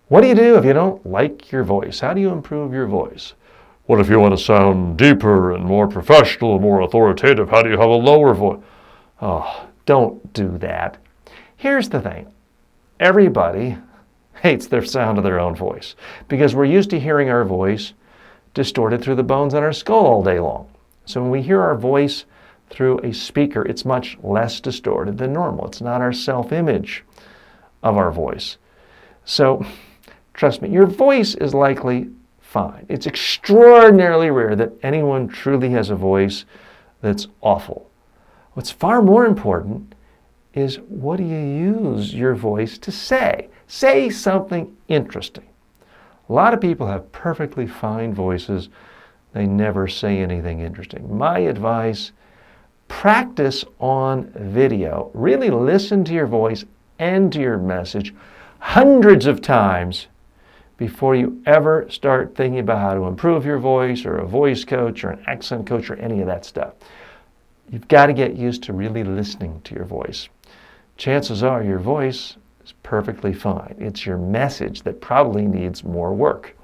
What do you do if you don't like your voice? How do you improve your voice? What if you want to sound deeper and more professional, more authoritative? How do you have a lower voice? Oh, don't do that. Here's the thing. Everybody hates the sound of their own voice because we're used to hearing our voice distorted through the bones in our skull all day long. So when we hear our voice through a speaker, it's much less distorted than normal. It's not our self-image of our voice. So trust me, your voice is likely fine. It's extraordinarily rare that anyone truly has a voice that's awful. What's far more important is, what do you use your voice to say? Say something interesting. A lot of people have perfectly fine voices. They never say anything interesting. My advice, practice on video. Really listen to your voice and to your message hundreds of times before you ever start thinking about how to improve your voice, or a voice coach or an accent coach or any of that stuff. You've got to get used to really listening to your voice. Chances are your voice is perfectly fine. It's your message that probably needs more work.